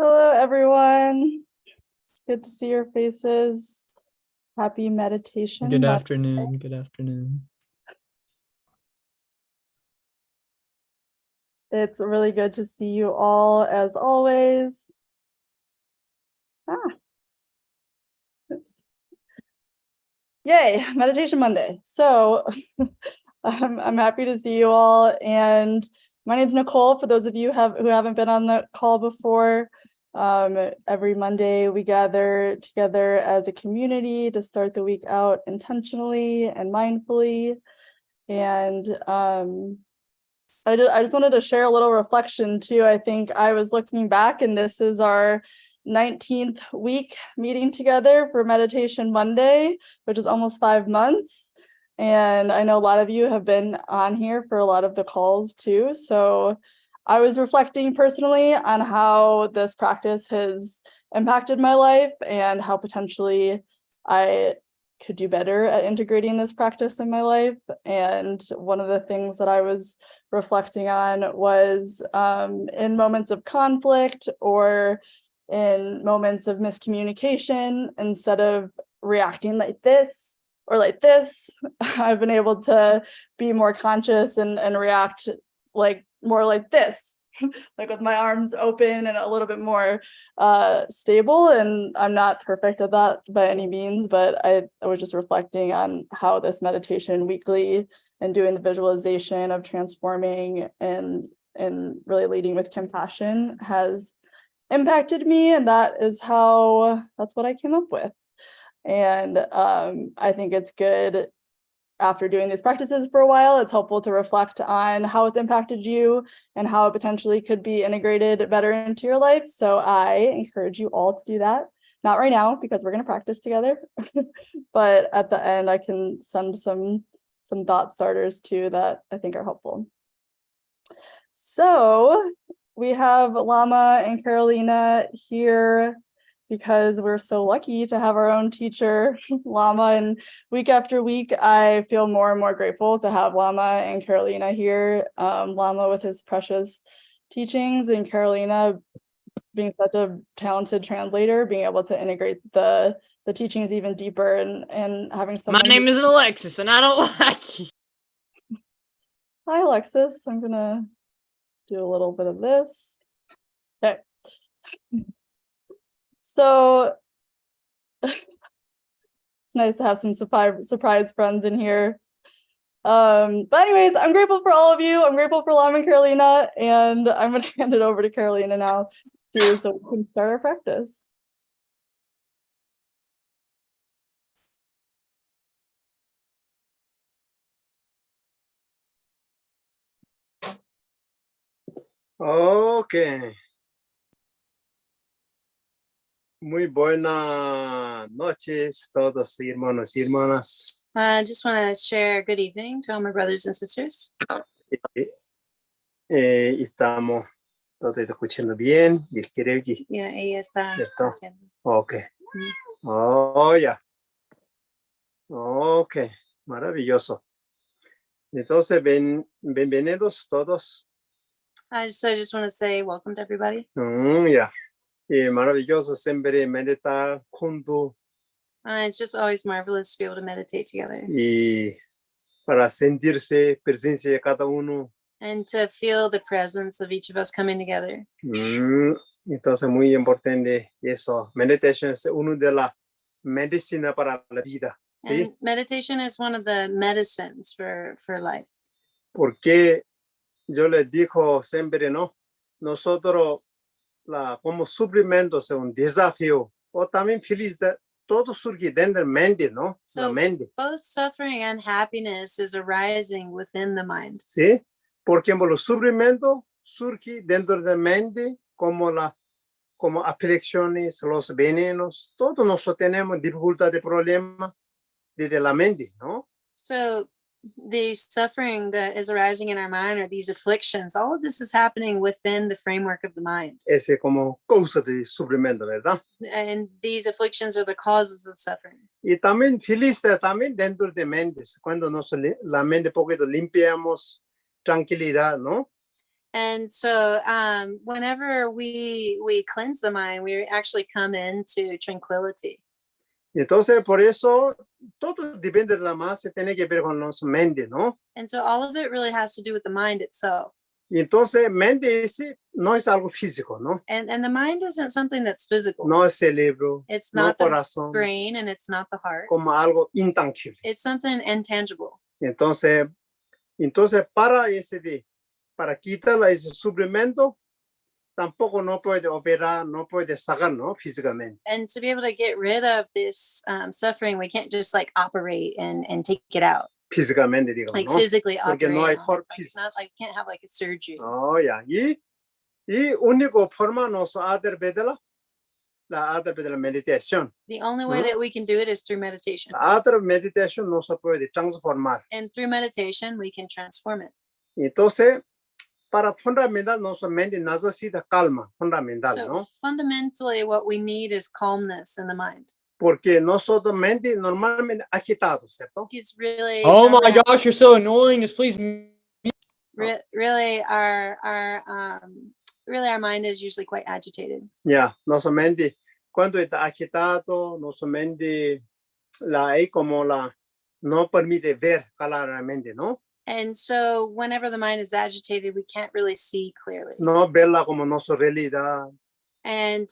Hello, everyone. It's good to see your faces. Happy meditation. Good afternoon. Good afternoon. It's really good to see you all as always. Oops. Yay, Meditation Monday. So I'm happy to see you all. And my name's Nicole. For those of you who haven't been on the call before, every Monday we gather together as a community to start the week out intentionally and mindfully. And I just wanted to share a little reflection too. I think I was looking back, and this is our 19th week meeting together for Meditation Monday, which is almost 5 months. And I know a lot of you have been on here for a lot of the calls too. So I was reflecting personally on how this practice has impacted my life and how potentially I could do better at integrating this practice in my life. And one of the things that I was reflecting on was in moments of conflict or in moments of miscommunication, instead of reacting like this or like this, I've been able to be more conscious and react like more like this, like with my arms open and a little bit more stable. And I'm not perfect at that by any means, but I was just reflecting on how this meditation weekly and doing the visualization of transforming and really leading with compassion has impacted me. And that's what I came up with. And I think it's good, after doing these practices for a while, it's helpful to reflect on how it's impacted you and how it potentially could be integrated better into your life. So I encourage you all to do that. Not right now, because we're going to practice together, but at the end, I can send some thought starters too that I think are helpful. So we have Lama and Carolina here because we're so lucky to have our own teacher, Lama. And week after week, I feel more and more grateful to have Lama and Carolina here. Lama with his precious teachings, and Carolina being such a talented translator, being able to integrate the teachings even deeper and having someone. My name isn't Alexis, and I don't like you. Hi, Alexis. I'm gonna do a little bit of this. Okay. So it's nice to have some surprise friends in here. But anyways, I'm grateful for all of you. I'm grateful for Lama and Carolina, and I'm going to hand it over to Carolina now too, so we can start our practice. Okay. Muy buenas noches, todos hermanos y hermanas. I just want to share good evening to all my brothers and sisters. Estamos todos escuchando bien. Y creo que. Yeah, ella está. ¿Cierto? Ok. Oh, ya. Ok, maravilloso. Entonces, bienvenidos todos. I just want to say welcome to everybody. Ya. Maravilloso siempre meditar juntos. It's just always marvelous to be able to meditate together. Y para sentirse presencia de cada uno. And to feel the presence of each of us coming together. Entonces, muy importante eso. Meditation es una de las medicinas para la vida. ¿Sí? And meditation is one of the medicines for life. Porque yo les digo siempre, ¿no? Nosotros, como sufrimiento es un desafío, o también feliz de todo surge dentro de la mente, ¿no? So la mente. Both suffering and happiness is arising within the mind. ¿Sí? Porque el sufrimiento surge dentro de la mente como aflicciones, los venenos, todos nosotros tenemos dificultades, problemas desde la mente, ¿no? So the suffering that is arising in our mind, or these afflictions, all of this is happening within the framework of the mind. Ese es como causa de sufrimiento, ¿verdad? And these afflictions are the causes of suffering. Y también feliz también dentro de mentes, cuando la mente poquito limpiamos, tranquilidad, ¿no? And so whenever we cleanse the mind, we actually come into tranquility. Y entonces, por eso, todo depende de la más, se tiene que ver con los mente, ¿no? And so all of it really has to do with the mind itself. Y entonces, mente no es algo físico, ¿no? And the mind isn't something that's physical. No es cerebro, It's no not the corazón, brain and it's not the heart. como algo intangible. It's something intangible. Y entonces para quitar ese sufrimiento, tampoco no puede operar, no puede sacar, ¿no? Físicamente. And to be able to get rid of this suffering, we can't just like operate and take it out, Físicamente, digo, like ¿no? physically Porque operate. no hay on it. corpos Like, it's not like can't have like a surgery. Oh, ya. Y único forma nos la meditación. The only way that we can do it is through meditation. La meditación no se puede transformar. And through meditation, we can transform it. Entonces, para fundamental, nuestra mente necesita calma, fundamental, So ¿no? fundamentally, what we need is calmness in the mind. Porque nosotros mente normalmente agitado, ¿cierto? He's really Oh my around- gosh, you're so annoying. Just please. really our mind is usually quite agitated. Ya, nuestra mente, cuando está agitado, nuestra mente no permite ver claramente, ¿no? And so whenever the mind is agitated, we can't really see clearly. No verla como nuestra realidad, And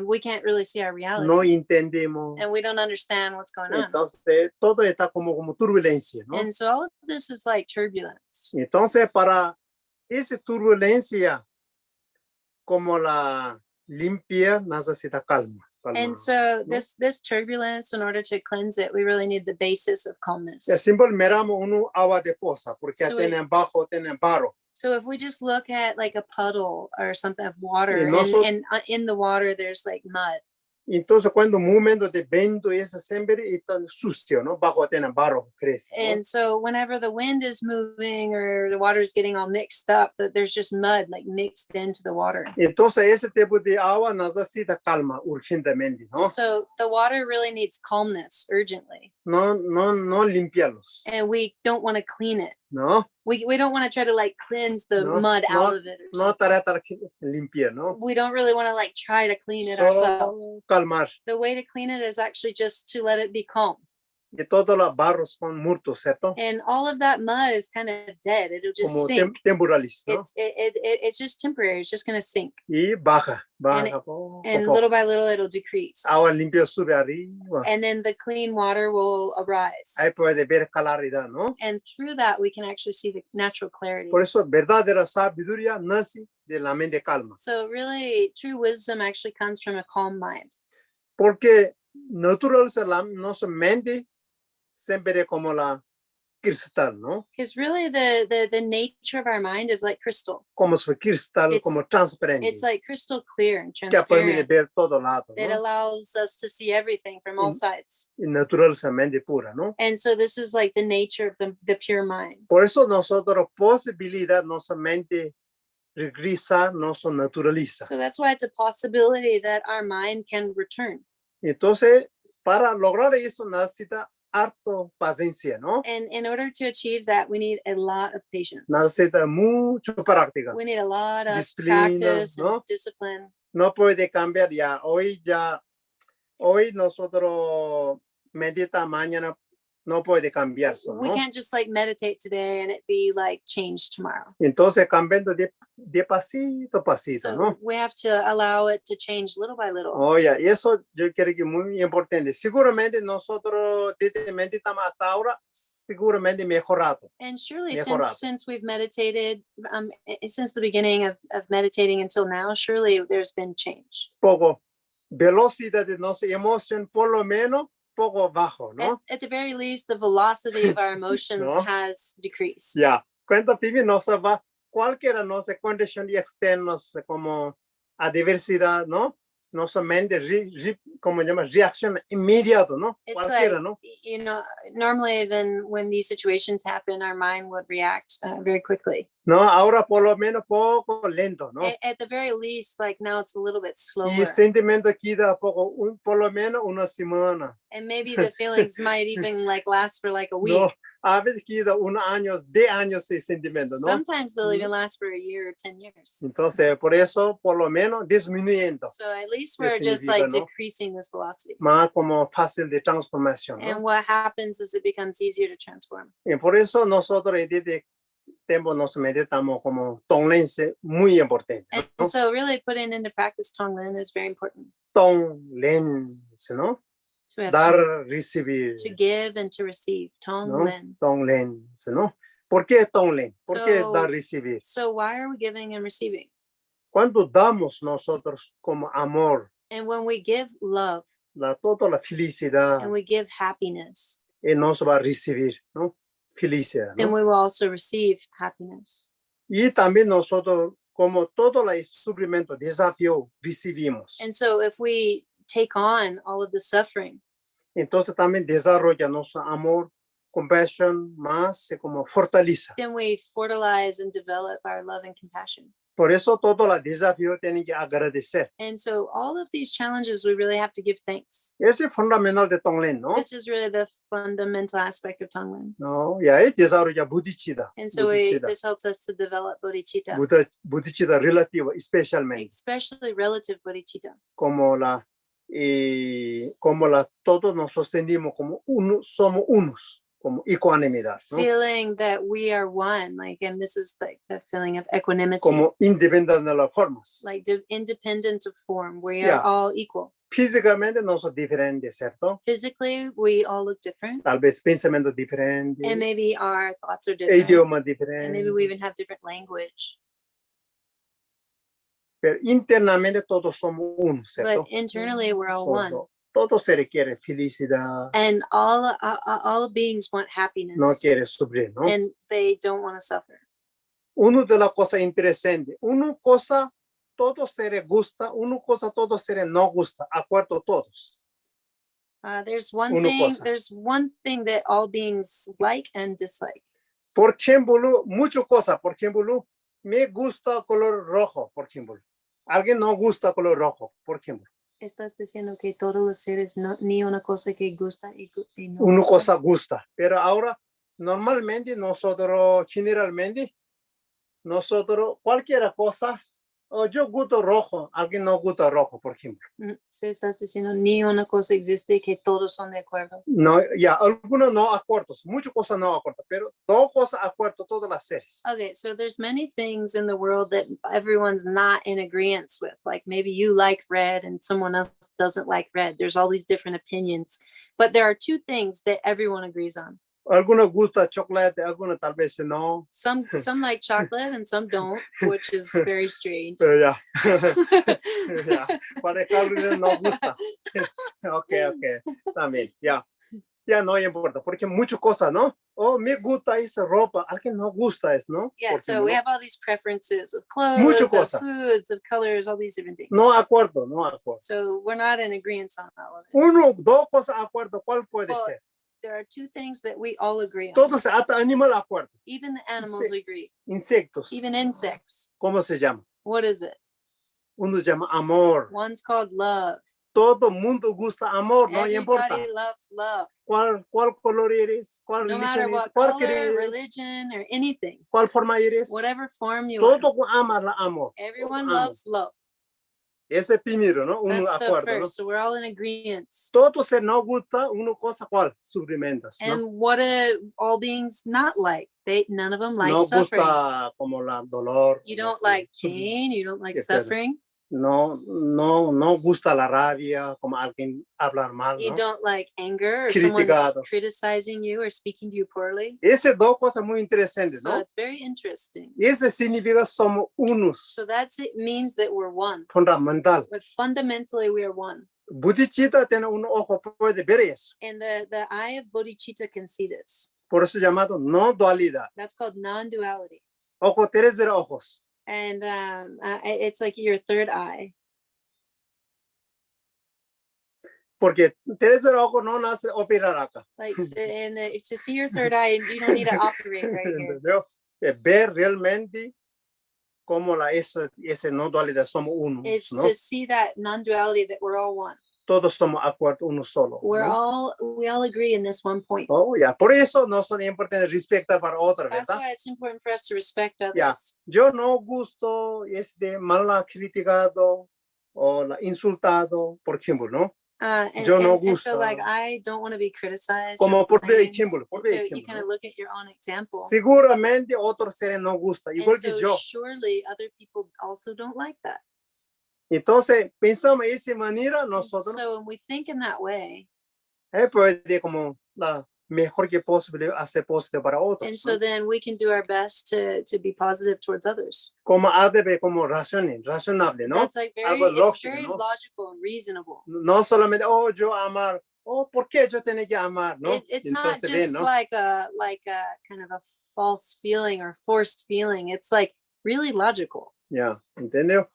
we can't really see our reality. no entendemos. And we don't understand what's going on. Entonces, todo está como turbulencia, ¿no? And so all of this is like turbulence. Entonces, para esa turbulencia, como la limpia, necesita calma. And so this turbulence, in order to cleanse it, we really need the basis of calmness. Es simple, miramos agua de poza, porque So tienen bajo, tienen barro. So if we just look at like a puddle or something of water, Y no so- and in the water there's like mud. Entonces, cuando un momento de viento es siempre está sucio, ¿no? Bajo tienen barro, crece. ¿no? And so whenever the wind is moving or the water is getting all mixed up, that there's just mud like mixed into the water. Entonces, ese tipo de agua necesita calma urgentemente, ¿no? So the water really needs calmness urgently, No limpiarlos, and we don't want to clean it. ¿no? We don't want to try to like cleanse the No, mud no, out of it. Or No something. tratar de limpiar, ¿no? We don't really want to like try to clean it ourselves. Solo calmar. The way to clean it is actually just to let it be calm. Y todos los barros son muertos, ¿cierto? And all of that mud is kind of dead. It'll just Como sink. temporales, ¿no? It's just temporary. It's just going to sink. Y baja, And poco, And poco. little by little, it'll decrease. Agua limpia sube arriba. And then the clean water will arise. Ahí puede ver claridad, ¿no? And through that, we can actually see the natural clarity. Por eso, verdadera sabiduría nace de la mente calma. So really, true wisdom actually comes from a calm mind. Porque naturalmente nuestra mente siempre como la cristal, ¿no? Because really, the nature of our mind is like crystal. Como si fuera cristal, It's- como transparente. It's like crystal clear and Que permite transparent. ver todo lado, It ¿no? allows us to see everything from all Mm. sides. Y naturalmente pura, ¿no? And so this is like the nature of the pure mind. Por eso nosotros posibilidad nuestra mente regresa, nos naturaliza. So that's why it's a possibility that our mind can return. Entonces, para lograr eso necesita harto paciencia, ¿no? And in order to achieve that, we need a lot of patience. Necesita mucho práctica. We need a lot of Disciplina, practice ¿no? and discipline. No puede cambiar ya. Hoy nosotros medita mañana, no puede cambiarse, We ¿no? can't just like meditate today and it be like changed tomorrow. Entonces, cambiando de pasito a pasito, So ¿no? we have to allow it to change little by little. Oye, y eso yo creo que es muy importante. Seguramente nosotros desde meditamos hasta ahora, seguramente mejorado. And surely Mejorado. since we've meditated, since the beginning of meditating until now, surely there's been change. Poco velocidad de nuestra emoción, por lo menos, poco bajo, ¿no? At the very least, the velocity of our emotions No. has decreased. Ya, cuando vive nuestra va, cualquiera nuestra condición externa, como adversidad, ¿no? Nuestra mente, como llama, reacción inmediata, ¿no? It's Cualquiera, like, ¿no? you know, normally then when these situations happen, our mind would react very quickly. No, ahora por lo menos poco lento, ¿no? At the very least, like now it's a little bit slower. Y sentimiento queda poco, por lo menos una semana. And maybe the feelings might even like last for like a week. No, a veces queda 1 año, 10 años ese sentimiento, ¿no? Sometimes they'll even last for a year or 10 years. Entonces, por eso, por lo menos, disminuyendo, So at least ¿Qué we're just significa, like no? decreasing this velocity. más como fácil de transformación, And ¿no? what happens is it becomes easier to transform. Y por eso nosotros desde tiempo nos meditamos como Tonglense muy importante, And ¿no? so really putting into practice Tonglen is very important. Tonglense, ¿no? So we have Dar, to recibir, give and to receive. ¿no? Tonglen. Tonglense, ¿no? ¿Por qué Tonglen? ¿Por qué So- dar, recibir? So why are we giving and receiving? Cuando damos nosotros como amor, And when we give love toda la felicidad, and we give happiness, y nos va a recibir, ¿no? Felicidad, then ¿no? we will also receive happiness. Y también nosotros, como todo el sufrimiento, desafío, recibimos. And so if we take on all of the suffering, Entonces también desarrolla nuestro amor, compasión, más como fortaleza. then we fertilize and develop our love and compassion. Por eso todo el desafío tiene que agradecer. And so all of these challenges, we really have to give thanks. Ese es fundamental de Tonglen, ¿no? This is really the fundamental aspect of Tonglen. No, y ahí desarrolla bodhicitta. And so this helps us to develop bodhicitta, Bodhicitta relativo, especialmente, especially relative bodhicitta. como todos nos sentimos como uno, somos unos, como ecuanimidad, ¿no? Feeling that we are one, like, and this is like the feeling of equanimity, Como independiente de las formas. like independent of form. We Yeah. are all equal. Físicamente no son diferentes, ¿cierto? Physically, we all look different, Tal vez pensamientos diferentes, and maybe our thoughts are different, idioma and maybe diferente, we even have different language. pero internamente todos somos uno, ¿cierto? But internally, we're all one. Todo se requiere felicidad, And all beings want happiness, no quiere sufrir, ¿no? and they don't want to suffer. Una de las cosas interesantes, una cosa todo se le gusta, una cosa todo se le no gusta, acuerdo todos. There's one Una thing. cosa. There's one thing that all beings like and dislike. Por ejemplo, muchas cosas, por ejemplo, me gusta color rojo, por ejemplo. Alguien no gusta color rojo, por ejemplo. Estás diciendo que todos los seres ni una cosa que gusta y no Una gusta. cosa gusta, pero ahora normalmente nosotros, generalmente, nosotros cualquier cosa, yo gusto rojo, alguien no gusta rojo, por ejemplo. Sí, estás diciendo ni una cosa existe que todos son de acuerdo. No, ya, algunos no acuerdos, muchas cosas no acuerdo, pero dos cosas acuerdo todas las series. Okay, so there's many things in the world that everyone's not in agreement with. Like maybe you like red and someone else doesn't like red. There's all these different opinions, but there are two things that everyone agrees on. Algunos gusta chocolate, algunos tal vez no, Some like chocolate and some don't, which is very strange. pero ya. Ya, para Carlos no gusta. Ok, también, ya. Ya no importa, porque muchas cosas, ¿no? Oh, me gusta esa ropa, alguien no gusta eso, ¿no? Yeah, Por so ejemplo, we have all these preferences of Mucho clothes, of cosa. foods, of colors, all these different things. no acuerdo, no acuerdo. So we're not in agreement on all of it. Uno, dos cosas acuerdo, ¿cuál puede Well, ser? There are two things that we all agree on. Todos, hasta animal acuerdo. Even the animals Sí. agree. Insectos, Even insects. ¿cómo se llama? What is it? Uno se llama amor. One's called love. Todo mundo gusta amor, no importa. Everybody loves love. ¿Cuál color eres? ¿Cuál No religión matter eres? what ¿Cuál color, crees? religion, or anything. ¿Cuál forma eres? Whatever form you are. Todo ama la amor. Everyone amo. loves love. Ese es primero, ¿no? Uno That's the acuerdo, ¿no? first. So we're all in agreement. Todo se no gusta, una cosa, ¿cuál? Sufrimientos, ¿no? And what do all beings not like? None of them like No suffering. gusta como la dolor. You como don't así, like sufrir. pain. You don't like Etcétera. suffering. No gusta la rabia, como alguien hablar mal, You ¿no? don't like anger or someone's Criticados. criticizing you or speaking to you poorly. Esas dos cosas muy interesantes, So ¿no? it's very interesting. Y eso significa somos unos, So it means that we're one. fundamental. But fundamentally, we are one. Bodhicitta tiene un ojo, puede ver eso. And the eye of bodhicitta can see this. Por eso llamado no dualidad. That's called non-duality. Ojo, tres de ojos. And it's like your third eye. Porque tres de ojos no nace operar acá. Like to see your third eye, you don't need to operate right here. ¿Entendió? Ver realmente cómo ese no dualidad somos unos, It's ¿no? to see that non-duality that we're all one. todos somos acuerdo uno solo. ¿no? we all agree in this one point. Oh, ya. Por eso no son importantes respetar para otros, That's ¿verdad? why it's important for us to respect others. Ya. Yo no gusto mala criticado o la insultado, por ejemplo, ¿no? Yo no And so like gusto. I don't want to be criticized. Como or por blamed. ejemplo, And so you kind ¿no? of look at your own example. Seguramente otros seres no gusta, And igual que so yo. surely other people also don't like that. Entonces, pensamos de esa manera, And nosotros so when we think in that way, puede como la mejor que posible hacer posible para otros. and so ¿no? then we can do our best to be positive towards others. Como como razonable, ¿no? That's like Algo it's lógico, very ¿no? logical and reasonable. No solamente, oh, yo amar, oh, ¿por qué yo tengo que amar? ¿no? It's not Entonces, just ¿no? like a kind of a false feeling or forced feeling. It's like really logical. Ya, ¿entendió?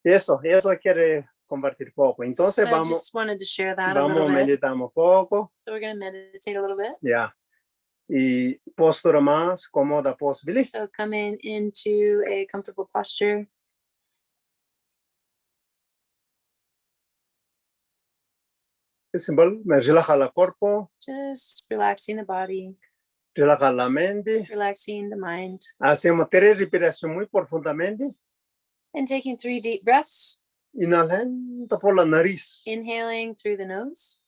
Eso quiere compartir poco. Entonces So I vamos, just wanted to share that a little vamos bit. meditamos poco, So we're going to meditate a little bit. ya. Y postura más cómoda posible. So coming into a comfortable posture. Es simple, me relaja el cuerpo, Just relaxing the body, relaja la mente. relaxing the mind, Hacemos 3 respiraciones muy profundamente. and taking 3 deep breaths. Inhalando por la nariz. Inhaling through the nose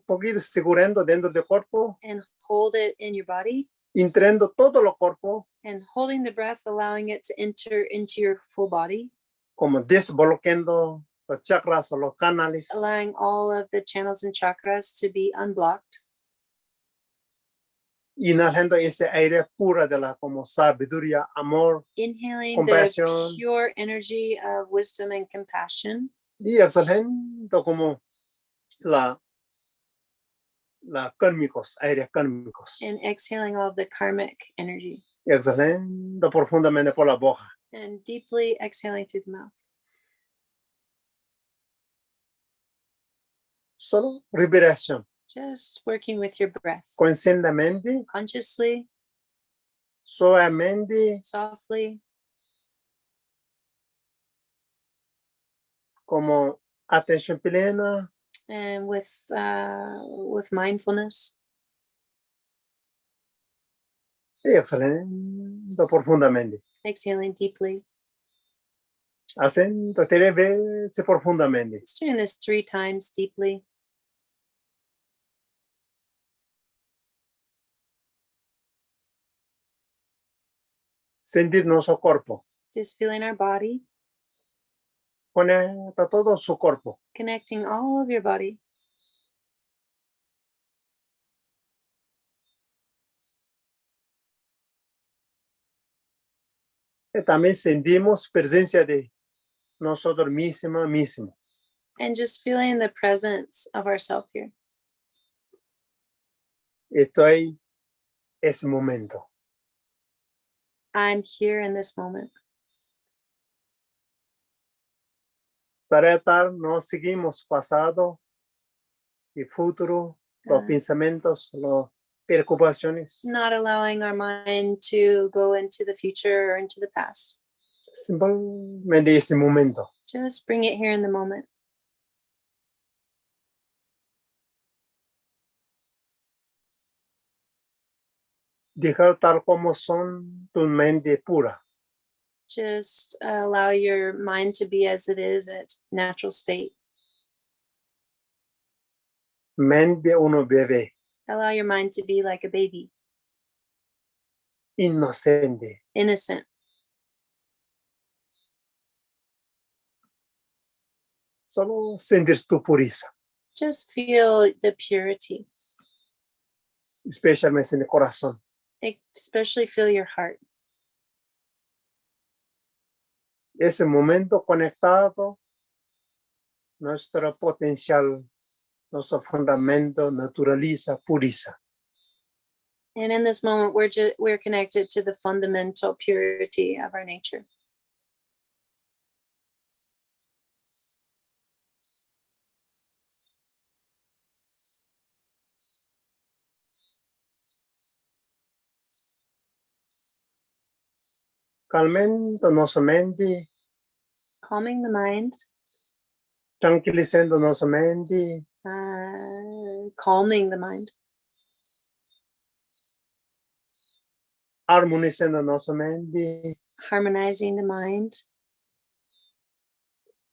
Poquito segurando dentro del cuerpo. and hold it in your body, Entrando todo el cuerpo. and holding the breath, allowing it to enter into your full body, Como desbloqueando los chakras o los canales. allowing all of the channels and chakras to be unblocked. Inhalando ese aire puro de la como sabiduría, amor. Inhaling Compassion. the pure energy of wisdom and compassion, Y exhalando como la kármicos, aire kármicos. and exhaling all of the karmic energy, Y exhalando profundamente por la boca. and deeply exhaling through the mouth. Solo respiración. Just working with your breath Conscientemente, consciously, suavemente, softly, como atención plena. and with mindfulness, Y exhalando profundamente. exhaling deeply. Haciendo 3 veces profundamente. Just doing this 3 times deeply. Sentir nuestro cuerpo. Just feeling our body, Conecta todo su cuerpo. connecting all of your body. Y también sentimos presencia de nosotros mismos. And just feeling the presence of ourself here. Estoy ese momento. I'm here in this moment. Para estar, no seguimos pasado y futuro, los Uh, pensamientos, las preocupaciones. Not allowing our mind to go into the future or into the past. Simplemente ese momento. Just bring it here in the moment. Dejar tal como son tu mente pura. Just allow your mind to be as it is in its natural state. Mente uno bebé, Allow your mind to be like a baby, inocente. innocent. Solo sentir tu pureza, Just feel the purity, especialmente en el corazón. especially feel your heart. Ese momento conectado, nuestro potencial, nuestro fundamento naturaliza, puriza. And in this moment, we're connected to the fundamental purity of our nature. Calmando nuestra mente, Calming the mind, tranquilizando nossa mente, calming the mind, harmonizando nossa mente, harmonizing the mind.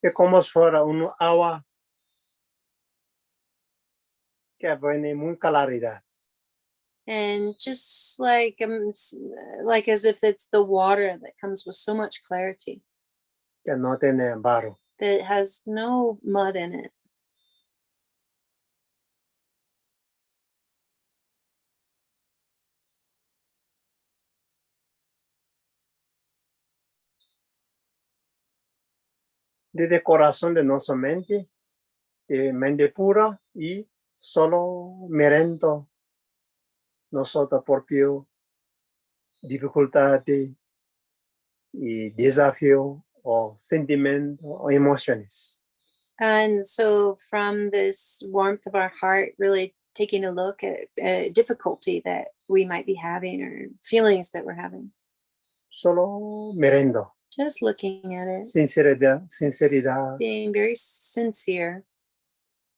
é como se fora agua que viene muita claridade. And just like like as if it's the water that comes with so much clarity, Que não tem barro. that it has no mud in it. Desde o coração de nossa mente pura e solo merendo nossa própria dificuldade e desafio ou sentimento ou emoções. And so from this warmth of our heart, really taking a look at difficulty that we might be having or feelings that we're having, Solo merendo, just looking at it, sinceridade, being very sincere,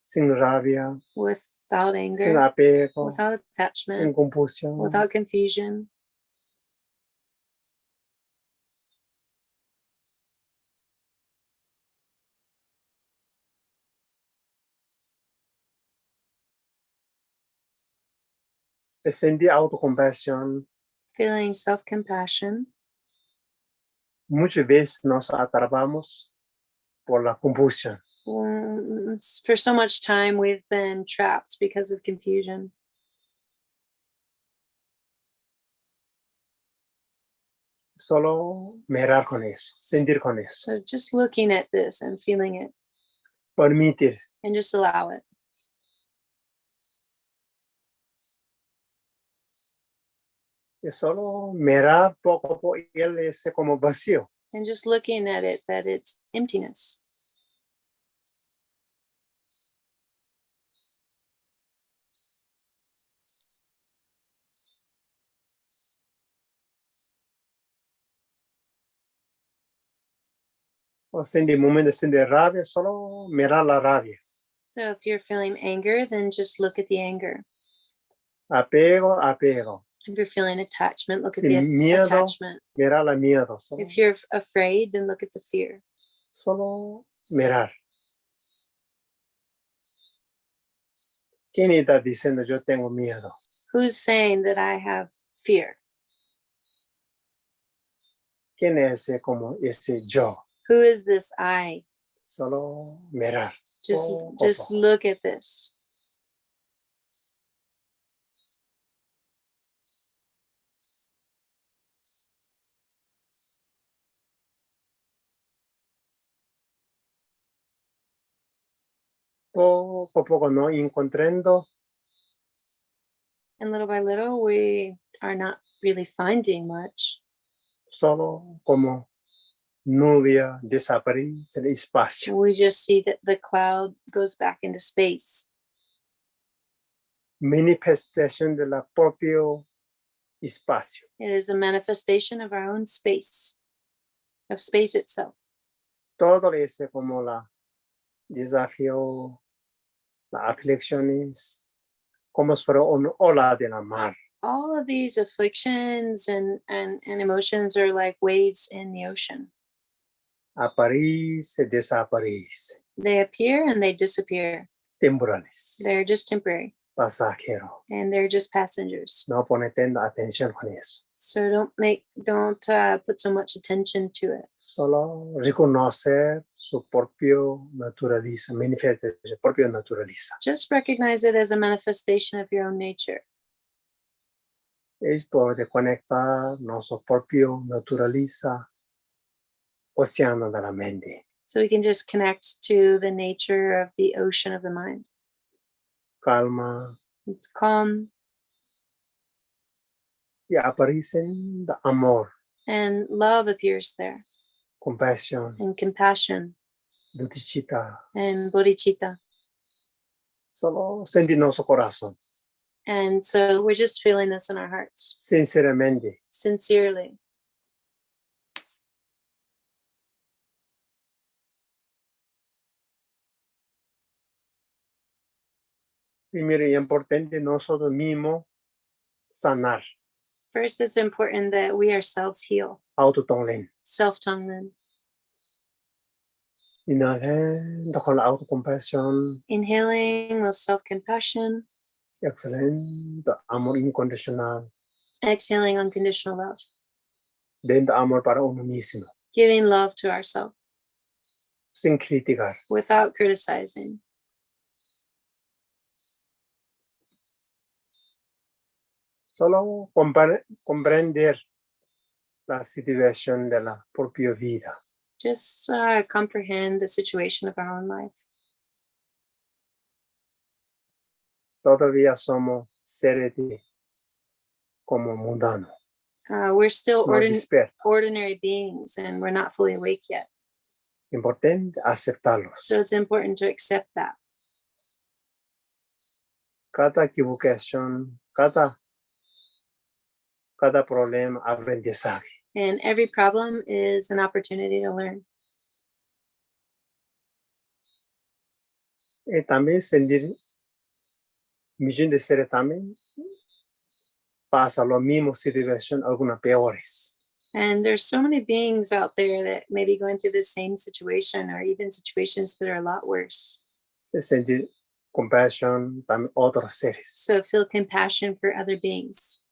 sem rabia, without sem anger, apego, without sem attachment, compulsão. without confusion. Sentir autocompaixão. Feeling self-compassion. Muitas vezes nós atrapamos por la compulsão. For so much time, we've been trapped because of confusion. Solo mirar con eso, sentir con eso, So just looking at this and feeling it permitir. and just allow it. Y solo mirar poco a poco él es como vacío. And just looking at it, that it's emptiness. O sentir momento de sentir rabia, solo mirar la rabia. So if you're feeling anger, then just look at the anger. Apego, apego. If you're feeling attachment, look at Sin the miedo. attachment. Mirar la miedo. Solo, If you're afraid, then look at the fear. solo mirar. ¿Quién está diciendo yo tengo miedo? Who's saying that I have fear? ¿Quién es como ese yo? Who is this I? Solo mirar. Just Poco a just poco. look at this. Poco a poco, no encontrando And little by little, we are not really finding much. solo como nubia desaparece el espacio. We just see that the cloud goes back into space. Manifestación de la propio espacio. It is a manifestation of our own space, of space itself. Todo ese como la desafío, las aflicciones, como si fuera una ola de la mar. All of these afflictions and emotions are like waves in the ocean. Aparece, desaparece. They appear and they disappear. Temporales. They're just temporary Pasajero. and they're just passengers. No pone tanta atención con eso. So don't put so much attention to it. Solo reconocer su propio naturaleza, manifesta su propio naturaleza. Just recognize it as a manifestation of your own nature. Es poder conectar nuestro propio naturaleza, océano de la mente. So we can just connect to the nature of the ocean of the mind. Calma It's calm y aparece de amor, and love appears there, compasión, and compassion bodhicitta. and bodhicitta. Solo sentir nuestro corazón, And so we're just feeling this in our hearts, sinceramente. sincerely. Primero y importante, nosotros mismos sanar, First, it's important that we ourselves heal, autotonglen. self-tongue. Inhalando con la autocompasión, Inhaling with self-compassion, exhalando amor incondicional, exhaling unconditional love, dando amor para uno mismo, giving love to ourselves sin criticar. without criticizing. Solo comprender la situación de la propia vida. Just comprehend the situation of our own life. Todavía somos seres como mundanos, We're still no despiertos. ordinary beings and we're not fully awake yet. Importante aceptarlos. So it's important to accept that. Cada equivocación, cada problema, aprendizaje. And every problem is an opportunity to learn. Y también sentir millones de seres también pasa lo mismo situación, algunas peores. And there's so many beings out there that may be going through the same situation or even situations that are a lot worse. De sentir compasión también otros seres. So feel compassion for other beings,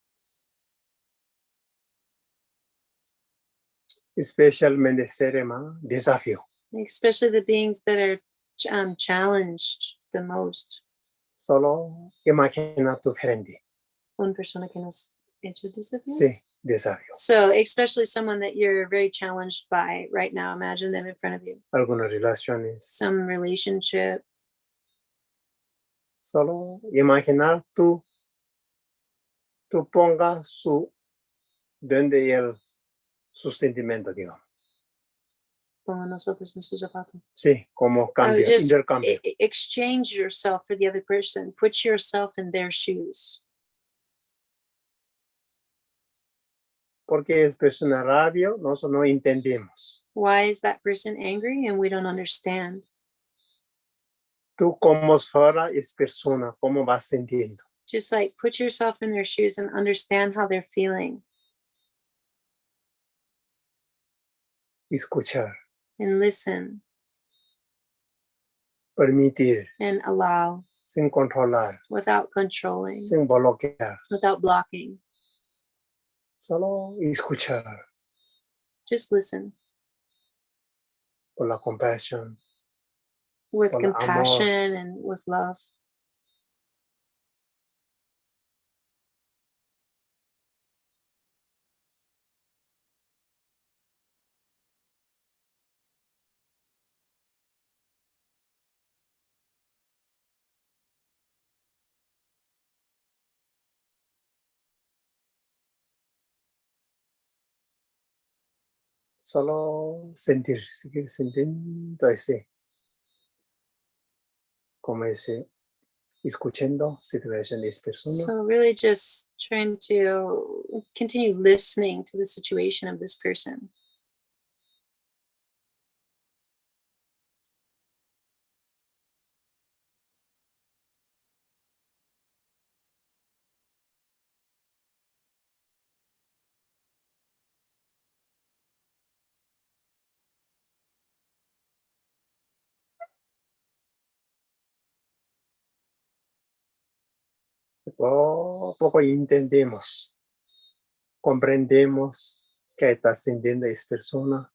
Especialmente seres más desafío. especially the beings that are challenged the most. Solo imagina tu frente. Una persona que nos hecho desafío. Sí, desafío. So especially someone that you're very challenged by right now. Imagine them in front of you. Algunas relaciones. Some relationship. Solo imaginar tú pongas donde su sentimiento, digamos. Pongo nosotros en sus zapatos. Sí, como cambio, Just intercambio. exchange yourself for the other person. Put yourself in their shoes. Porque es persona rabia, nosotros no entendemos. Why is that person angry and we don't understand? Tú como fuera es persona, cómo vas sintiendo. Just like put yourself in their shoes and understand how they're feeling Escuchar, and listen permitir, and allow sin controlar, without controlling, sin bloquear. without blocking. Solo escuchar Just listen con la compasión. with Con amor. compassion and with love. Solo sentir, seguir sintiendo ese, como ese, escuchando situación de persona. So really just trying to continue listening to the situation of this person. Poco entendemos, comprendemos que está sintiendo esa persona.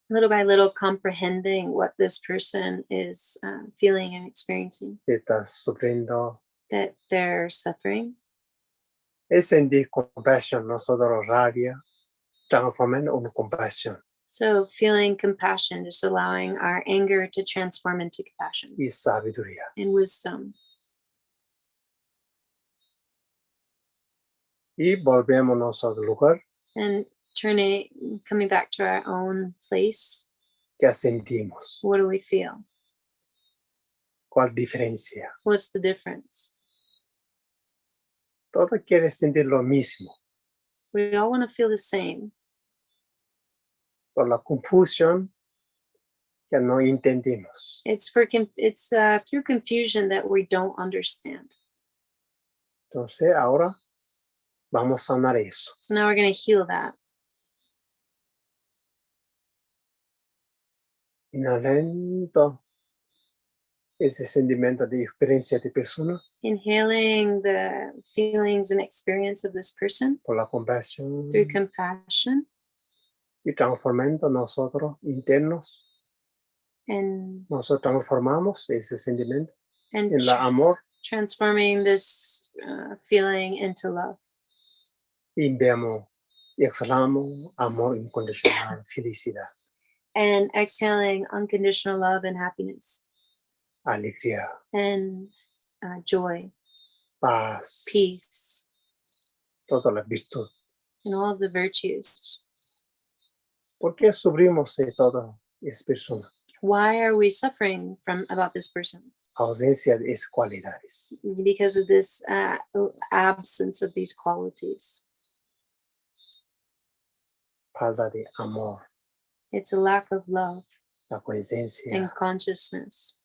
Little by little comprehending what this person is feeling and experiencing, Que está sufriendo. that they're suffering. Es sentir compasión, nosotros rabia, transformando una compasión So feeling compassion, just allowing our anger to transform into compassion y sabiduría. and wisdom. Y volvemos nosotros al lugar And coming back to our own place. que sentimos. What do we feel? ¿Cuál diferencia? What's the difference? Todos quieren sentir lo mismo. We all want to feel the same. Por la confusión que no entendimos. It's through confusion that we don't understand. Entonces ahora vamos a sanar eso. So now we're going to heal that. Inhalando ese sentimiento de experiencia de persona Inhaling the feelings and experience of this person por la compasión through compassion y transformando nosotros internos. and Nosotros transformamos ese sentimiento and en la amor transforming this feeling into love. y enviamos y exhalamos amor incondicional, felicidad, And exhaling unconditional love and happiness alegría, and joy, paz, peace, toda la virtud. and all of the virtues. ¿Por qué sufrimos de todas esas personas? Why are we suffering about this person? Ausencia de esas cualidades. Because of this absence of these qualities. Falta de amor, It's a lack of love la conciencia. and consciousness.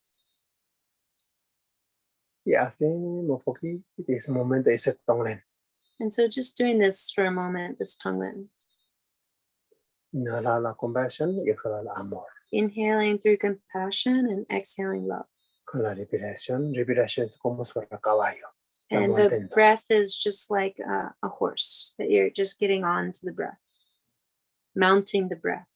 Y hacemos poquito de ese momento, ese tonglen. And so just doing this for a moment, this Tonglen, Inhalar la compasión y exhalar el amor. inhaling through compassion and exhaling love. Con la respiración es como si fuera caballo. And Estamos the atentos. breath is just like a horse, that you're just getting on to the breath, mounting the breath.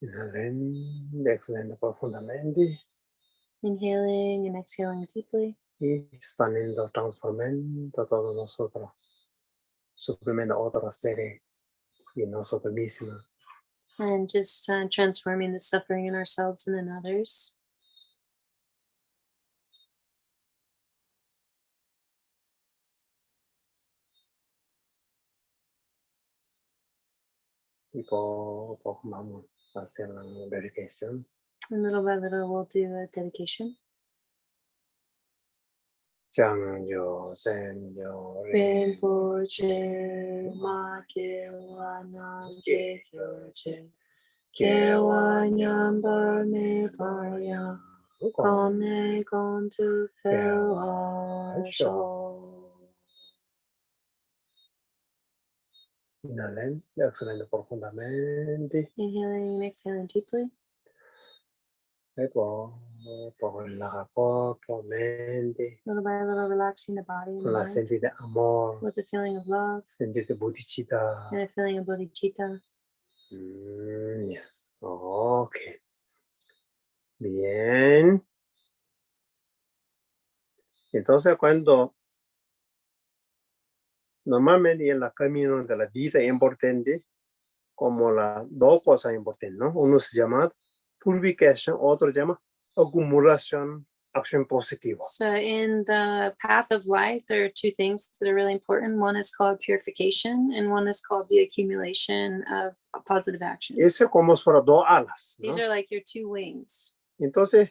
Inhalando, exhalando profundamente Inhaling and exhaling deeply, y saliendo, transformando todos nosotros, suprimiendo otros seres y nosotros mismos. and just transforming the suffering in ourselves and in others. Y poco a poco vamos a hacer la verificación. And little by little, we'll do a dedication. Changyo, Senyo, Ren, Rinpoche, ma kewa nam ge hyoche, kewa nyamba me parya, kone gon tu fewa sho. Inhalen, exhalando profundamente. Inhaling and exhaling deeply. Y poco relaja cuerpo, mente, Little by little, relaxing the body and con la mind sentir de amor, with a feeling of love sentir de bodhicitta. and a feeling of bodhicitta. Ya. Ok. Bien. Entonces, cuando normalmente en el camino de la vida es importante, como las dos cosas importantes, ¿no? Uno se llama purificación, otro se llama acumulación acción positiva. So in the path of life, there are two things that are really important. One is called purification, and one is called the accumulation of positive action. Ese como si fuera dos alas, ¿no? These are like your two wings. Entonces,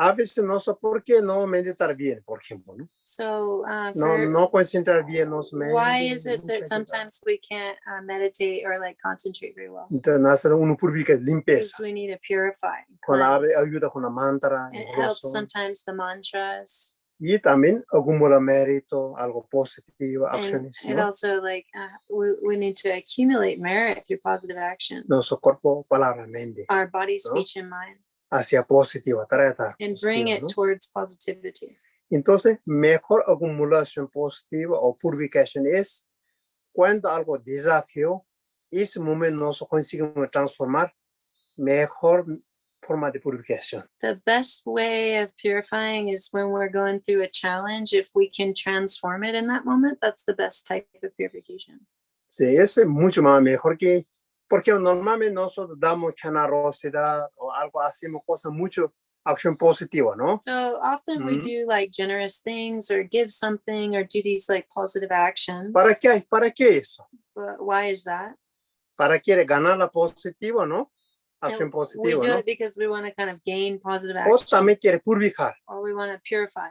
a veces no sé por qué no meditar bien, por ejemplo, ¿no? So No concentrar bien los why is it that sometimes we can't meditate or like concentrate very well? Entonces, uno purifica Because limpieza we need to purify, con la cleanse. ayuda con la mantra, And el it helps rezo, sometimes the mantras. y también acumula mérito, algo positivo, And acciones, it ¿no? also like we need to accumulate merit through positive action. Nuestro cuerpo, palabra, mente, Our body, ¿no? speech, and mind, hacia positivo, trata and bring positivo, it ¿no? towards positivity. Entonces, mejor acumulación positiva o purificación es cuando algo desafío, ese momento nos conseguimos transformar, mejor forma de purificación. The best way of purifying is when we're going through a challenge. If we can transform it in that moment, that's the best type of purification. Sí, es mucho más mejor que, porque normalmente nosotros damos generosidad o algo, hacemos cosas mucho acción positiva, ¿no? So often we Mhm. do like generous things or give something or do these like positive actions. ¿Para qué eso? But why is that? Para quiere ganar la positiva, ¿no? Acción We positiva, do ¿no? it because we want to kind of gain positive O action, también quiere purificar. or we want to purify.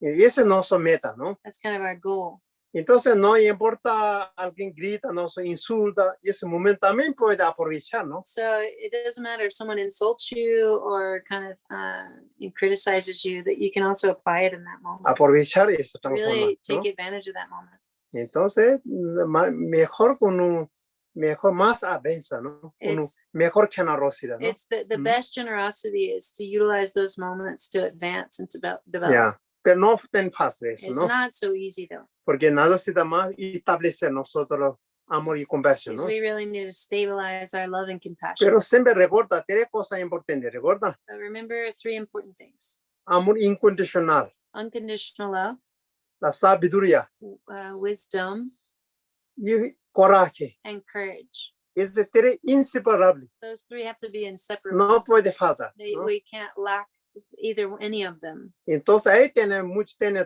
Y ese no es meta, ¿no? That's kind of our goal. Entonces no importa, alguien grita, no se insulta, y ese momento también puede aprovechar, ¿no? So it doesn't matter if someone insults you or kind of criticizes you, that you can also apply it in that moment. Aprovechar y se transforma, Really ¿no? take advantage of that moment. Entonces, mejor con un, mejor más avanza, ¿no? Con It's- mejor generosidad, ¿no? It's the Mhm. best generosity is to utilize those moments to advance and to develop. Ya, pero no es tan fácil eso, It's ¿no? not so easy though, Porque necesita más establecer nosotros amor y compasión, because ¿no? we really need to stabilize our love and compassion. Pero siempre recuerda, tres cosas importantes, recuerda, But remember three important things: amor incondicional, unconditional love, la sabiduría wisdom, y coraje. and courage. Es de tres inseparables, Those three have to be inseparable. no puede faltar, ¿no? We can't lack any of them. Entonces ahí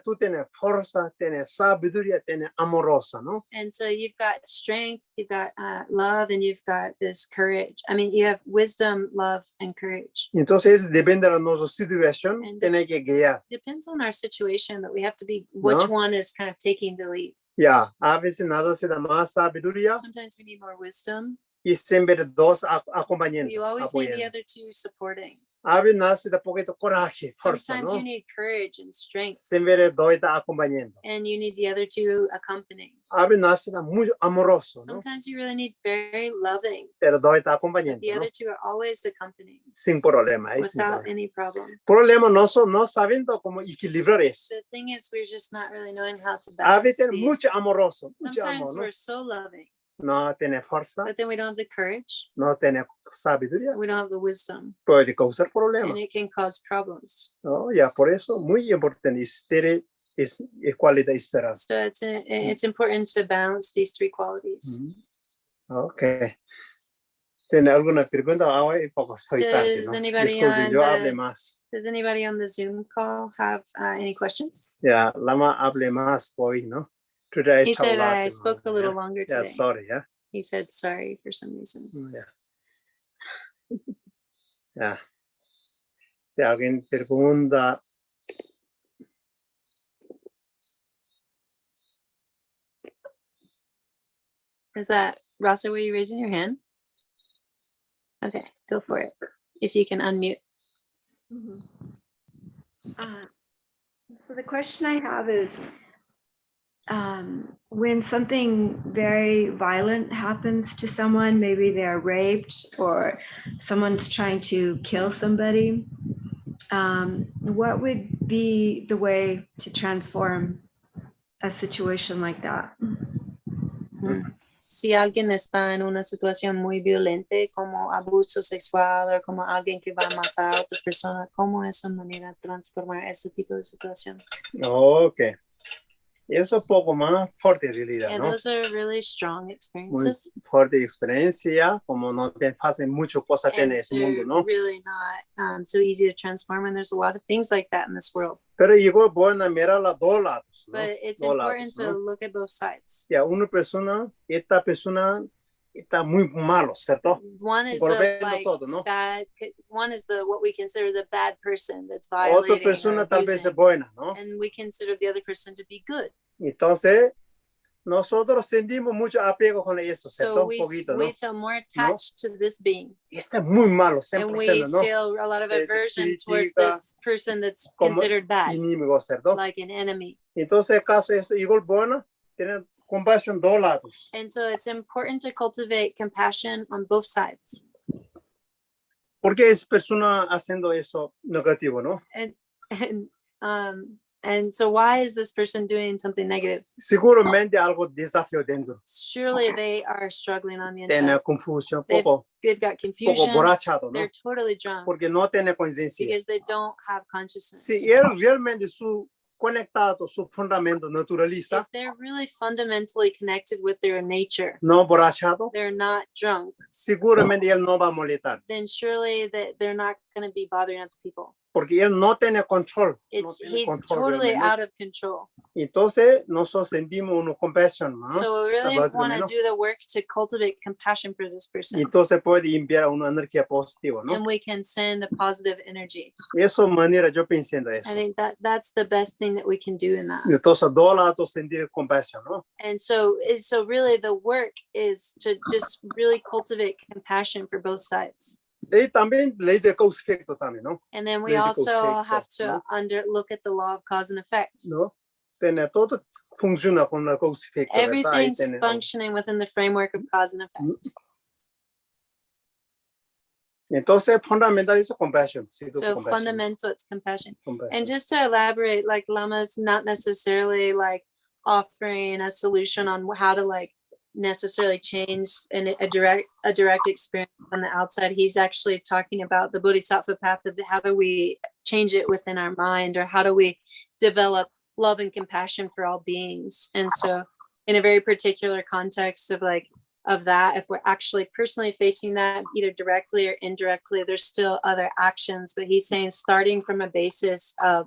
tú tienes fuerza, tienes sabiduría, tienes amorosa, ¿no? And so you've got strength, you've got love, and you've got this courage. I mean, you have wisdom, love, and courage. Entonces depende de nuestra situación, And tiene que guiar. Depends on our situation, but we have to be which No. one is kind of taking the lead. Ya, a veces necesita más sabiduría Sometimes we need more wisdom. y siempre dos acompañando, You always need the apoyando. other two supporting. A veces necesita poquito coraje, fuerza, Sometimes ¿no? you need courage and strength, Siempre dos está acompañando. and you need the other two accompanying. A veces necesita muy amoroso, ¿no? Sometimes you really need very loving, Pero dos está but acompañando, the ¿no? other two are always accompanying Sin problema, ahí sin without problema. any problem. Problema no sabiendo cómo equilibrar eso. The thing is, we're just not really knowing how to A balance veces these. mucho amoroso, mucho Sometimes amor, ¿no? we're so loving, No tiene fuerza, but then we don't have the courage, no tiene sabiduría, we don't have the wisdom, puede causar and problemas, it can cause problems. ¿no? Ya por eso muy importante es cualidad esperanza. So it's important to balance these three qualities. Ok. ¿Tiene alguna pregunta? Ahora un poco soy tarde, Does ¿no? anybody Disculpe, on yo the- hable más. Does anybody on the Zoom call have any questions? Ya, Lama hable más hoy, ¿no? Today He talk said lot I more, spoke a little yeah. longer Yeah, today. sorry, yeah. He said sorry for some reason. Ya. Ya. Si alguien pregunta, Is that Rasa? Were you raising your hand? Okay, go for it. If you can unmute. Mhm. So the question I have is, when something very violent happens to someone, maybe they're raped or someone's trying to kill somebody, what would be the way to transform a situation like that? Si alguien está en una situación muy violenta, como abuso sexual o como alguien que va a matar a otra persona, ¿cómo es una manera de transformar este tipo de situación? ok. Y eso es poco más fuerte en realidad, Yeah, ¿no? those are really strong Muy experiences. fuerte experiencia, como no te hacen muchas cosas en And ese they're mundo, ¿no? really not so easy to transform. And there's a lot of things like that in this world. Pero igual bueno mirar los dos lados, ¿no? But it's Dos important lados, to ¿no? look at both sides. Ya, esta persona está muy malo, ¿cierto? One is the Volviendo like todo, ¿no? bad. One is the what we consider the bad person that's Otra violating or persona tal vez es abusing, buena, ¿no? and we consider the other person to be good. Entonces, nosotros sentimos mucho apego con eso, So ¿cierto? Un we poquito, ¿no? feel more attached to this being, Y está muy malo, and we 100%, ¿no? feel a lot of Te aversion towards critica this person that's como considered bad, Inimigo, ¿cierto? like an enemy. Entonces, el caso es igual bueno, tener compasión dos lados. And so it's important to cultivate compassion on both sides. ¿Por qué es persona haciendo eso negativo, no? And so why is this person doing something negative? Seguramente algo desafío dentro. Surely they are struggling on the inside. Tiene confusión, They've poco got poco confusion. borrachado, ¿no? They're totally drunk Porque no tiene conciencia. because they don't have consciousness. Si él realmente su conectado, su fundamento naturaliza, If they're really fundamentally connected with their nature, no borrachado, they're not drunk, seguramente él no va a molestar. then surely that they're not going to be bothering other people. Porque él no tiene control. No tiene He's control totally realmente. out of control. Entonces, nosotros sentimos una compasión, ¿no? So we really Básicamente, want to ¿no? do the work to cultivate compassion for this person. Entonces puede enviar una energía positiva, ¿no? And we can send a positive energy. Eso manera yo pensando I eso. think that's the best thing that we can do in that. Entonces, dos lados sentir compasión, ¿no? And so really the work is to just really cultivate compassion for both sides. Y también ley de causa y efecto también, ¿no? And then we Very good also shape, have to look at the law of cause and effect. ¿No? Tiene todo funciona con la causa y efecto. ¿verdad? Ahí Everything's tiene- functioning within the framework of cause and effect. Entonces, fundamental es compasión. Sí, So compasión, fundamental, it's compassion. compasión. And just to elaborate, like Lama's not necessarily like offering a solution on how to like necessarily change a direct experience on the outside. He's actually talking about the Bodhisattva path of how do we change it within our mind, or how do we develop love and compassion for all beings. And so in a very particular context of that, if we're actually personally facing that either directly or indirectly, there's still other actions. But he's saying starting from a basis of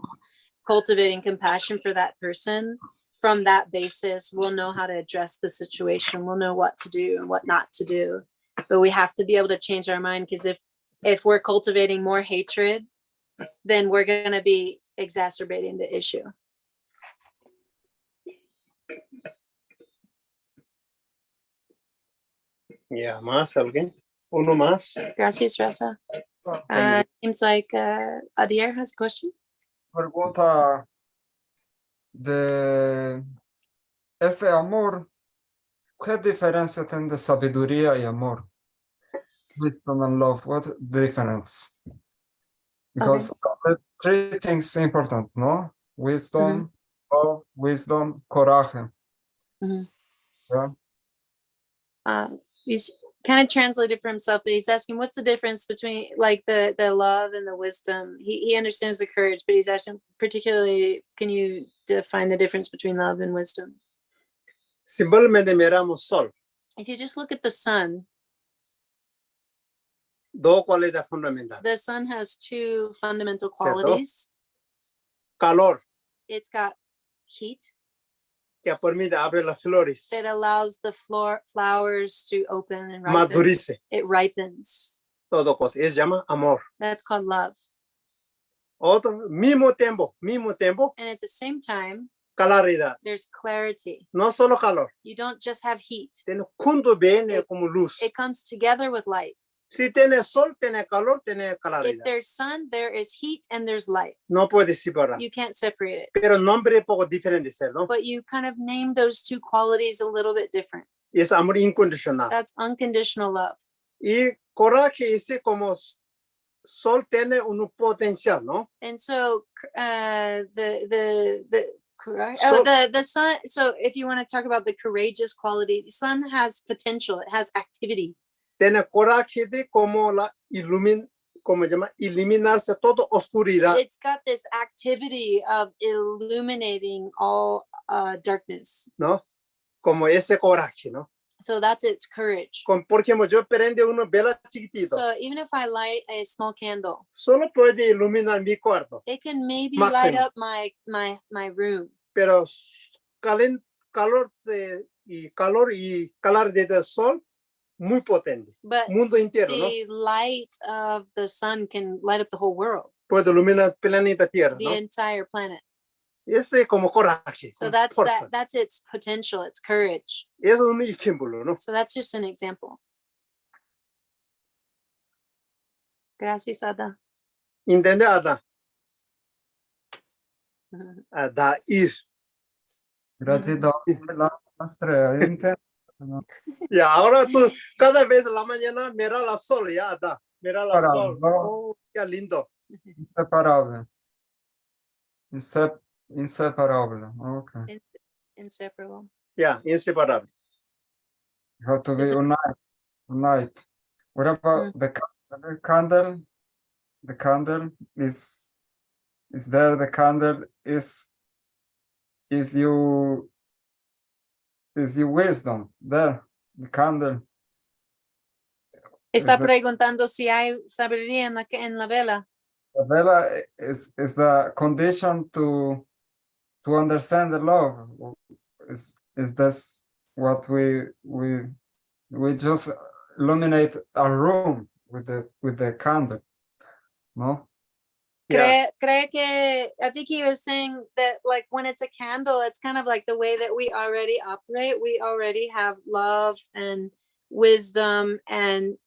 cultivating compassion for that person, from that basis, we'll know how to address the situation. We'll know what to do and what not to do. But we have to be able to change our mind, because if we're cultivating more hatred, then we're going to be exacerbating the issue. Ya, ¿más alguien? ¿Uno más? Gracias, Rosa. Seems like Adier has a question. Pregunta de ese amor, ¿qué diferencia tiene de sabiduría y amor? Wisdom and love, what the difference? Because the three things important, no? Wisdom, love, wisdom, coraje. Mhm. Yeah. He's kind of translated for himself, but he's asking what's the difference between like the love and the wisdom. He understands the courage, but he's asking particularly, can you define the difference between love and wisdom? Simplemente miramos sol, If you just look at the sun, dos cualidades fundamentales. the sun has two fundamental Cierto. qualities. Calor, It's got heat que permite abrir las flores, that allows the flowers to open and ripen. madurice, It ripens. todo cosa. Eso se llama amor. That's called love. Otro, mismo tiempo, And at the same time, claridad. there's clarity. No solo calor, You don't just have heat. tiene junto viene como luz. It comes together with light. Si tiene sol, tiene calor, tiene If claridad. there's sun, there is heat and there's light. No puede separar. You can't separate it. Pero nombre es poco diferente, ¿no? But you kind of name those two qualities a little bit different. Es amor incondicional. That's unconditional love. Y coraje es como sol tiene un potencial, ¿no? And so So- the sun, so if you want to talk about the courageous quality, the sun has potential, it has activity. Tiene coraje de como como llama, eliminarse toda oscuridad. It's got this activity of illuminating all darkness. ¿no? Como ese coraje, ¿no? So that's its courage. Por ejemplo, yo prendo una vela chiquitito, So even if I light a small candle, solo puede iluminar mi cuarto, it can maybe light Máximo. up my room. pero calor del sol muy potente, But mundo entero, ¿no? the light of the sun can light up the whole world, Puede iluminar el planeta Tierra, the ¿no? entire planet. Ese como coraje, So como that's fuerza. that's its potential, its courage. Eso es un ejemplo, ¿no? So that's just an example. Gracias, Ada. ¿Entiende, Ada? Ada, ir. Grazie doamne la noastră, intern. Y ahora tú, cada vez en la mañana, mira la sol, ya, Ada. Mira la Para, sol. ¿no? Oh, qué lindo. Inseparabile. Inseparabile. Okay. Inseparable. Ya, inseparable. Have to be Is it- unite. What about the candle? The candle is there. The candle is you wisdom there. The candle. Está Is it- preguntando si hay sabiduría en la vela. The vela is the condition to understand the love. Is this what we just illuminate our room with the candle? No? Yeah. Cree que, I think he was saying that like when it's a candle, it's kind of like the way that we already operate. We already have love and wisdom and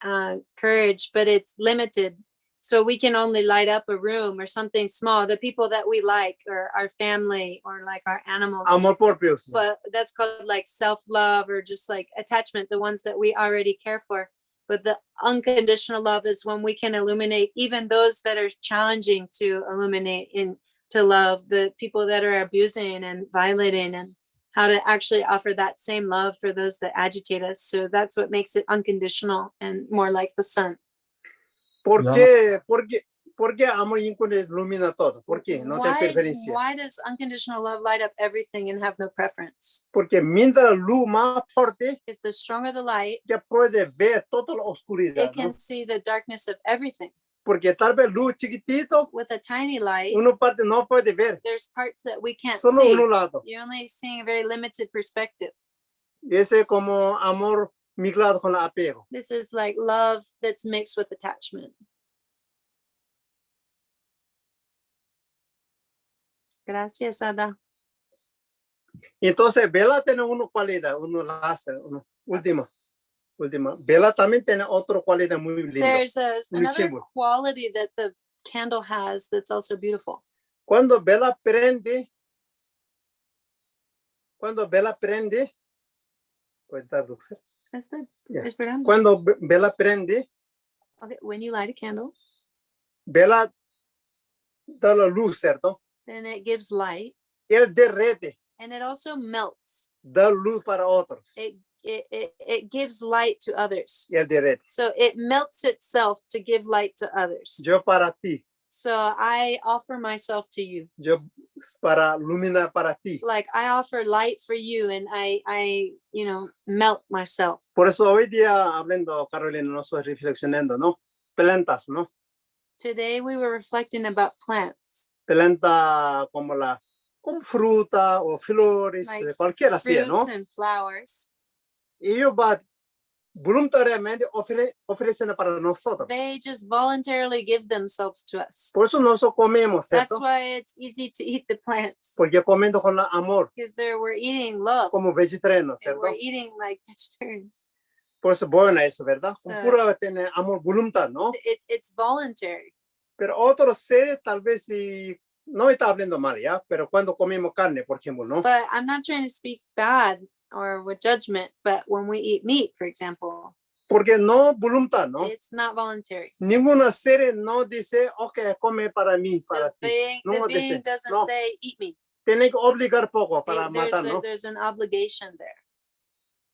courage, but it's limited. So we can only light up a room or something small, the people that we like, or our family, or like our animals. Amor propio. Sí. But that's called like self-love or just like attachment, the ones that we already care for. But the unconditional love is when we can illuminate even those that are challenging to illuminate to love, the people that are abusing and violating, and how to actually offer that same love for those that agitate us. So that's what makes it unconditional and more like the sun. ¿Por Ya. qué? ¿Por qué amor incondicional ilumina todo? ¿Por qué? No tiene preferencia. Why does unconditional love light up everything and have no preference? Porque mientras la luz más fuerte, Is the stronger the light, ya puede ver toda la oscuridad. it can ¿no? see the darkness of everything. Porque tal vez luz chiquitito, With a tiny light, una parte no puede ver, there's parts that we can't solo see. un lado. You're only seeing a very limited perspective. Ese como amor mezclado con apego. This is like love that's mixed with attachment. Gracias, Ada. Entonces, vela tiene una cualidad, una láser, última. Vela también tiene otra cualidad muy linda. There's another ejemplo. quality that the candle has that's also beautiful. Cuando vela prende, ¿puede traducir? Estoy Yeah. esperando. Cuando vela prende, Okay, when you light a candle, vela da la luz, ¿cierto? then it gives light, Él derrete, and it also melts. da luz para otros. It gives light to others. Y él derrete. So it melts itself to give light to others. Yo para ti, So I offer myself to you. yo para iluminar para ti. Like I offer light for you, and I melt myself. Por eso hoy día, hablando, Carolina, nosotros reflexionando, ¿no? Plantas, ¿no? Today we were reflecting about plants, Planta como fruta o flores, like cualquiera sea, ¿no? fruits and flowers. Ellos van voluntariamente ofrecen para nosotros. They just voluntarily give themselves to us. Por eso nosotros comemos, That's ¿cierto? why it's easy to eat the plants, Porque comiendo con amor, because we're eating love, como vegetarianos, and ¿cierto? we're eating like vegetarian. Por eso bueno eso, ¿verdad? Con So- pura tener amor voluntad, ¿no? It's voluntary. Pero otros seres tal vez si no está hablando mal, ¿ya? Pero cuando comemos carne, por ejemplo, ¿no? But I'm not trying to speak bad or with judgment, but when we eat meat, for example, Porque no voluntad, ¿no? it's not voluntary. Ninguna serie no dice, ok, come para mí, para The ti. being, No the dice, being doesn't no. say eat me. Tiene que obligar poco para There's matar, ¿no? there's an obligation there.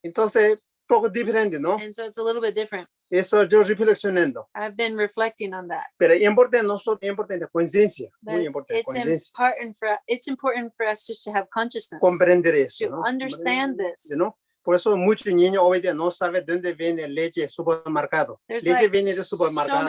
Entonces, poco diferente, ¿no? And so it's a little bit different. Eso yo reflexionando. I've been reflecting on that. Pero importante conciencia, But muy importante it's conciencia. important for us just to have consciousness, Comprender eso, to ¿no? understand this. ¿No? Por eso muchos niños hoy día no saben dónde viene leche del supermercado. There's Leche like viene del so supermercado.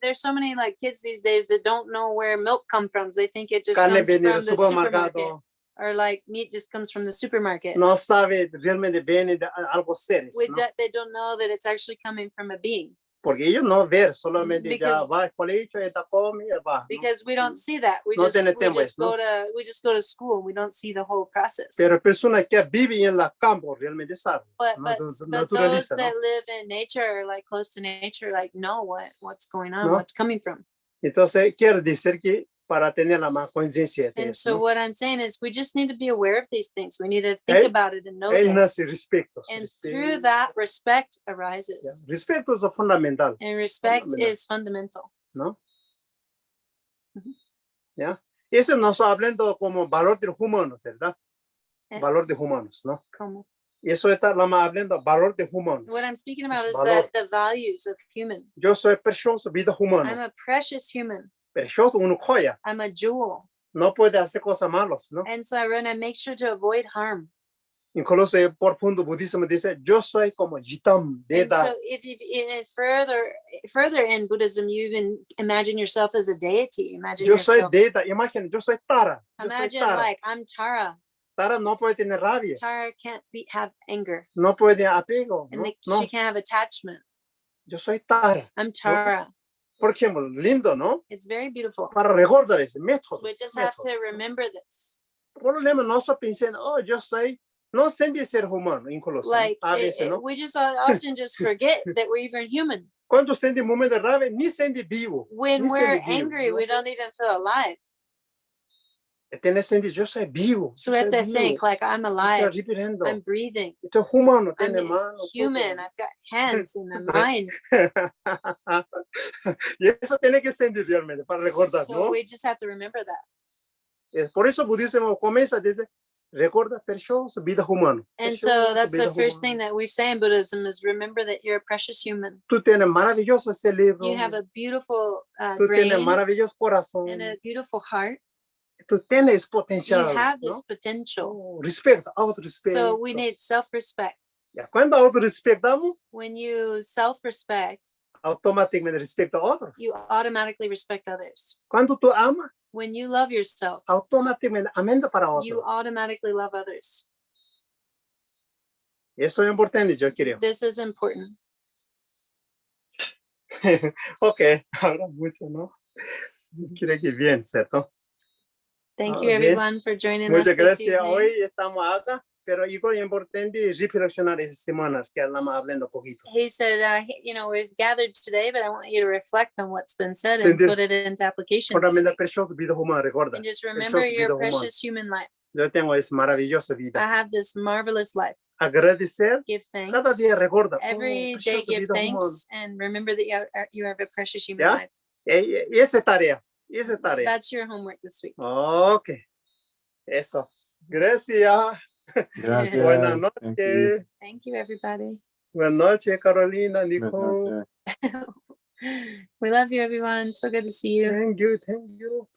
there's so many like kids these days that don't know where milk comes from. They think it just Carne comes viene from del the supermarket, supermercado. or like meat just comes from the supermarket. No sabe realmente viene de algo seres, With ¿no? that, they don't know that it's actually coming from a being, Porque ellos no ven, solamente ya Because- va al colegio, ya come, ya va. ¿no? because we don't see that. We No just tenemos, ¿no? we just go to school and we don't see the whole process. Pero personas que viven en la campo realmente saben, But ¿no? but those Naturaliza, ¿no? that live in nature, or like close to nature, like know what's going on, No. what's coming from. Entonces, quiere decir que para tener la más conciencia de And eso, so ¿no? what I'm saying is we just need to be aware of these things. We need to think Hey, about it and know Ahí this. nace respeto. And through that, respect arises. Respeto es lo fundamental, And respect Fundamental. is fundamental. ¿no? Ujú. ¿Ya? Eso nos hablando como valor de los humanos, ¿verdad? Eh. Valor de humanos, ¿no? Como- Y eso está la más hablando valor de humanos. What I'm speaking about is valor. the values of human. Yo soy precioso, vida I'm humana. a precious human. Precioso, una joya. I'm a jewel. No puede hacer cosas malas, ¿no? And so I run and make sure to avoid harm. Incluso el profundo budismo dice, yo soy como Jitam, And Deda. so if you further in Buddhism, you even imagine yourself as a deity. Imagine Yo soy yourself. Deda, imagina, yo soy Tara. Yo soy Imagine Tara. like I'm Tara. Tara no puede tener rabia, Tara can't have anger, no puede apego, and ¿no? she No, can't have attachment. yo soy Tara. I'm Tara. Por ejemplo, lindo, ¿no? It's very beautiful. Para recordar ese So método. we just have to remember this. Por lo menos no solo pensando, oh, yo soy, no siempre ser humano, incluso, ¿no? Like A veces, ¿no? we just often just forget that we're even human. Cuando siente un momento de rabia, ni siente vivo. When Ni we're siente vivo, angry, no we sé. don't even feel alive. Tiene sentido, yo soy vivo. So yo we soy have to think vivo. like I'm Estoy alive. respirando. I'm breathing. Estoy humano, I'm tiene manos. human. I've got hands and a mind. Y eso tiene que sentir realmente para recordar, So ¿no? we just have to remember that. Por eso el budismo comienza, dice, recuerda, precioso, vida humana. And so Precioso, that's vida the first humana. thing that we say in Buddhism is remember that you're a precious human. Tú tienes maravilloso cerebro. You have a beautiful Tú tienes brain maravilloso corazón. and a beautiful heart. Tú tienes You potencial. have ¿no? this potential. Oh, respeto, autorrespeto. So we need self-respect. Ya, cuando autorrespetamos, When you self-respect, automáticamente respecto a otros. you automatically respect others. Cuando tú amas, When you love yourself, automáticamente amendo para you otros. automatically love others. Eso es importante, yo creo. This is important. Ok, habla mucho, ¿no? Creo que bien, ¿cierto? Thank Ah, you bien. everyone for joining us Muchas this gracias. evening. Hoy estamos acá, pero igual es importante reflexionar esas semanas que andamos hablando un poquito. He said, we've gathered today, but I want you to reflect on what's been said and Sentir- put it into application. Por this la week. preciosa vida humana, recuerda. And just remember Preciosa your vida humana. precious human life. Yo tengo esa maravillosa I vida. have this marvelous life. Agradecer, Give thanks. cada día recuerda. Every day preciosa give vida humana. thanks and remember that you have a precious human Yeah. life. Y esa es tarea, esa es tarea. That's your homework this week. Ok, eso. Gracias. Gracias. Buenas Thank you. noches. Thank you, everybody. Buenas noches, Carolina, Buenas Nicole. noches. We love you, everyone. So good to see you. Thank you, thank you.